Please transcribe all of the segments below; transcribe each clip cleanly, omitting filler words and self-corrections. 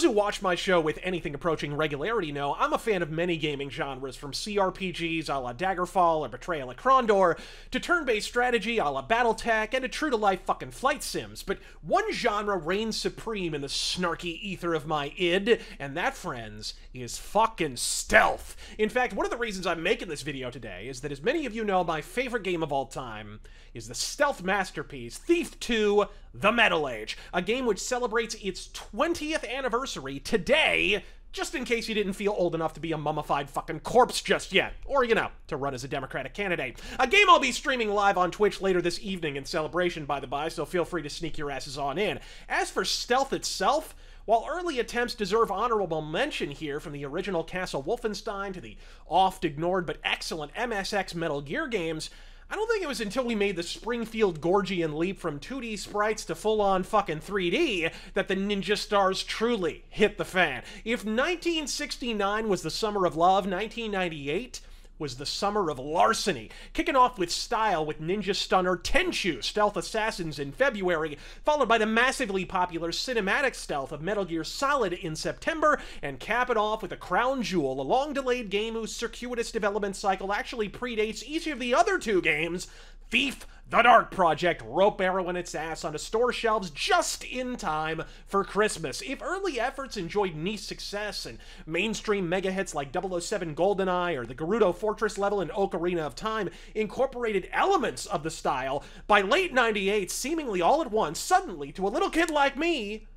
Those who watch my show with anything approaching regularity know I'm a fan of many gaming genres, from CRPGs a la Daggerfall or Betrayal at Krondor, to turn-based strategy a la Battletech, and to true-to-life fucking flight sims. But one genre reigns supreme in the snarky ether of my id, and that, friends, is fucking stealth. In fact, one of the reasons I'm making this video today is that, as many of you know, my favorite game of all time is the stealth masterpiece Thief 2: The Metal Age, a game which celebrates its 20th anniversary today, just in case you didn't feel old enough to be a mummified fucking corpse just yet, or, you know, to run as a Democratic candidate. A game I'll be streaming live on Twitch later this evening in celebration, by the by, so feel free to sneak your asses on in. As for stealth itself, while early attempts deserve honorable mention here, from the original Castle Wolfenstein to the oft-ignored but excellent MSX Metal Gear games, I don't think it was until we made the Springfield Gorgian leap from 2D sprites to full-on fucking 3D that the ninja stars truly hit the fan. If 1969 was the summer of love, 1998 was the summer of larceny, kicking off with style with Ninja Stunner Tenchu Stealth Assassins in February, followed by the massively popular cinematic stealth of Metal Gear Solid in September, and cap it off with a crown jewel, a long-delayed game whose circuitous development cycle actually predates each of the other two games, Thief: The Dark Project, rope arrowing its ass onto store shelves just in time for Christmas. If early efforts enjoyed niche success and mainstream mega hits like 007 GoldenEye or the Gerudo Fortress level in Ocarina of Time incorporated elements of the style, by late 98, seemingly all at once, suddenly, to a little kid like me,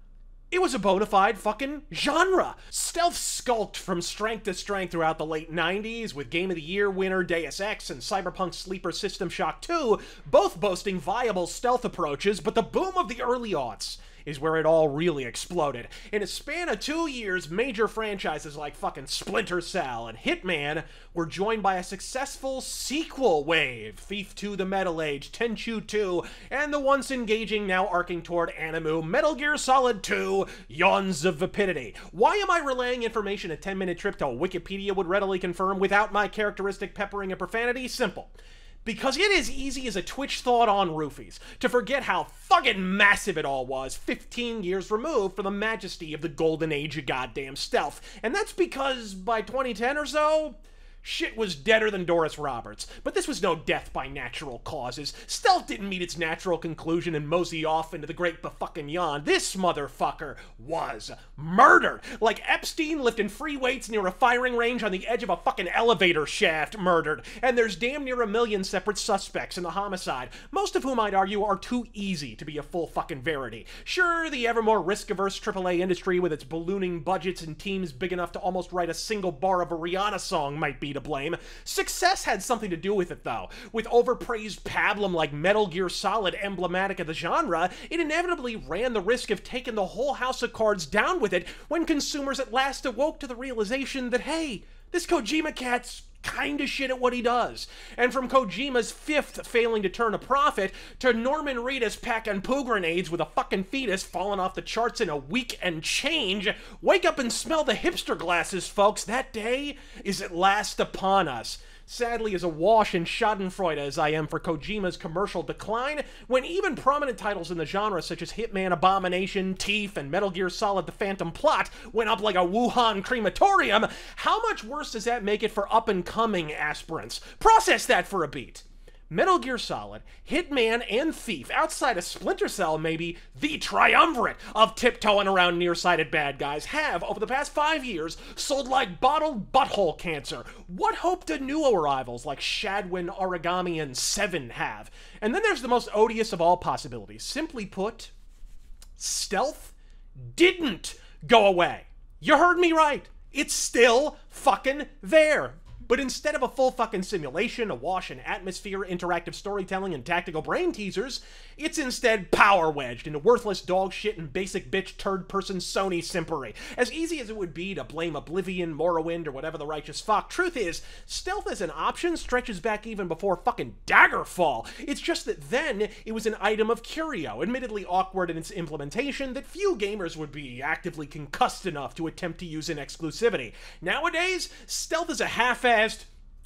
it was a bona fide fucking genre. Stealth skulked from strength to strength throughout the late 90s, with Game of the Year winner Deus Ex and Cyberpunk's sleeper System Shock 2 both boasting viable stealth approaches, but the boom of the early aughts is where it all really exploded. In a span of 2 years, major franchises like fucking Splinter Cell and Hitman were joined by a successful sequel wave, Thief 2: The Metal Age, Tenchu 2, and the once engaging, now arcing toward Animu, Metal Gear Solid 2, Yawns of Vapidity. Why am I relaying information a 10-minute trip to Wikipedia would readily confirm without my characteristic peppering of profanity? Simple. Because it is easy as a Twitch thought on roofies to forget how fucking massive it all was 15 years removed from the majesty of the golden age of goddamn stealth. And that's because by 2010 or so, shit was deader than Doris Roberts. But this was no death by natural causes. Stealth didn't meet its natural conclusion and mosey off into the great befucking yawn. This motherfucker was murdered. Like Epstein lifting free weights near a firing range on the edge of a fucking elevator shaft murdered. And there's damn near 1 million separate suspects in the homicide, most of whom I'd argue are too easy to be a full fucking verity. Sure, the ever more risk-averse AAA industry with its ballooning budgets and teams big enough to almost write a single bar of a Rihanna song might be to blame. Success had something to do with it, though. With overpraised pablum like Metal Gear Solid emblematic of the genre, it inevitably ran the risk of taking the whole house of cards down with it when consumers at last awoke to the realization that, hey, this Kojima cat's kinda shit at what he does. And from Kojima's 5th failing to turn a profit, to Norman Reedus packing poo grenades with a fucking fetus falling off the charts in a week and change, wake up and smell the hipster glasses, folks. That day is at last upon us. Sadly, as awash in schadenfreude as I am for Kojima's commercial decline, when even prominent titles in the genre such as Hitman Abomination, Thief, and Metal Gear Solid The Phantom Plot went up like a Wuhan crematorium, how much worse does that make it for up-and-coming aspirants? Process that for a beat. Metal Gear Solid, Hitman, and Thief, outside of Splinter Cell maybe, the triumvirate of tiptoeing around nearsighted bad guys, have, over the past 5 years, sold like bottled butthole cancer. What hope do new arrivals like Shadwin, Origami, and Seven have? And then there's the most odious of all possibilities. Simply put, stealth didn't go away. You heard me right. It's still fucking there. But instead of a full fucking simulation, awash in atmosphere, interactive storytelling, and tactical brain teasers, it's instead power wedged into worthless dog shit and basic bitch third-person Sony simpery. As easy as it would be to blame Oblivion, Morrowind, or whatever the righteous fuck, truth is, stealth as an option stretches back even before fucking Daggerfall. It's just that then it was an item of curio, admittedly awkward in its implementation, that few gamers would be actively concussed enough to attempt to use in exclusivity. Nowadays, stealth is a half-assed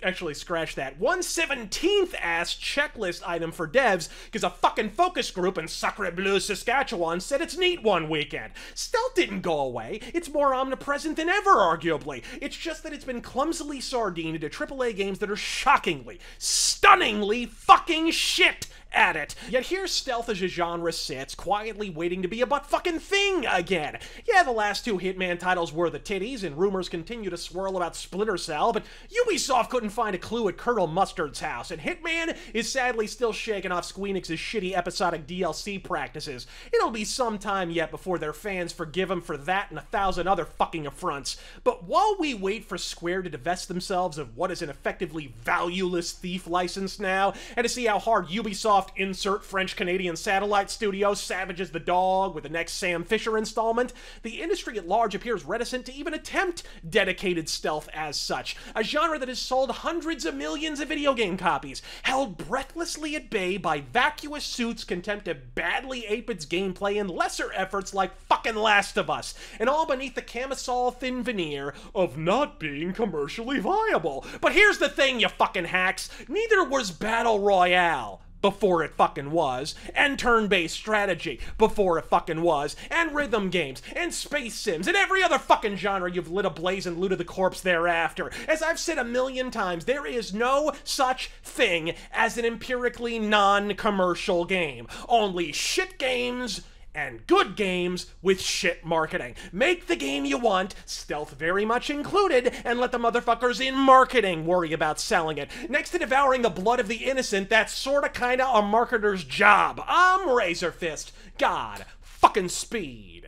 Actually, scratch that. 1/17th ass checklist item for devs because a fucking focus group in Sacre Bleu, Saskatchewan said it's neat one weekend. Stealth didn't go away. It's more omnipresent than ever, arguably. It's just that it's been clumsily sardined into AAA games that are shockingly, stunningly fucking shit at it. Yet here stealth as a genre sits, quietly waiting to be a butt-fucking thing again. Yeah, the last two Hitman titles were the titties, and rumors continue to swirl about Splinter Cell, but Ubisoft couldn't find a clue at Colonel Mustard's house, and Hitman is sadly still shaking off Squeenix's shitty episodic DLC practices. It'll be some time yet before their fans forgive them for that and 1,000 other fucking affronts. But while we wait for Square to divest themselves of what is an effectively valueless Thief license now, and to see how hard Ubisoft insert French-Canadian satellite studio savages the dog with the next Sam Fisher installment, the industry at large appears reticent to even attempt dedicated stealth as such, a genre that has sold hundreds of millions of video game copies, held breathlessly at bay by vacuous suits content to badly ape its gameplay in lesser efforts like fucking Last of Us, and all beneath the camisole thin veneer of not being commercially viable. But here's the thing, you fucking hacks, neither was Battle Royale before it fucking was, and turn-based strategy before it fucking was, and rhythm games, and space sims, and every other fucking genre you've lit ablaze and looted the corpse thereafter. As I've said a million times, there is no such thing as an empirically non-commercial game. Only shit games and good games with shit marketing. Make the game you want, stealth very much included, and let the motherfuckers in marketing worry about selling it. Next to devouring the blood of the innocent, that's sorta kinda a marketer's job. I'm Razor Fist. God fucking speed.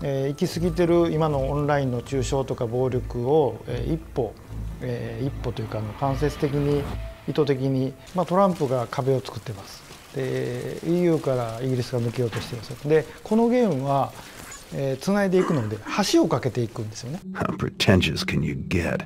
行き過ぎてる今のオンラインの中傷とか暴力を一歩というか間接的に意図的に、トランプが壁を作ってます。で EU からイギリスが抜けようとしています。でこのゲームはつないでいくので橋を架けていくんですよね。How pretentious can you get?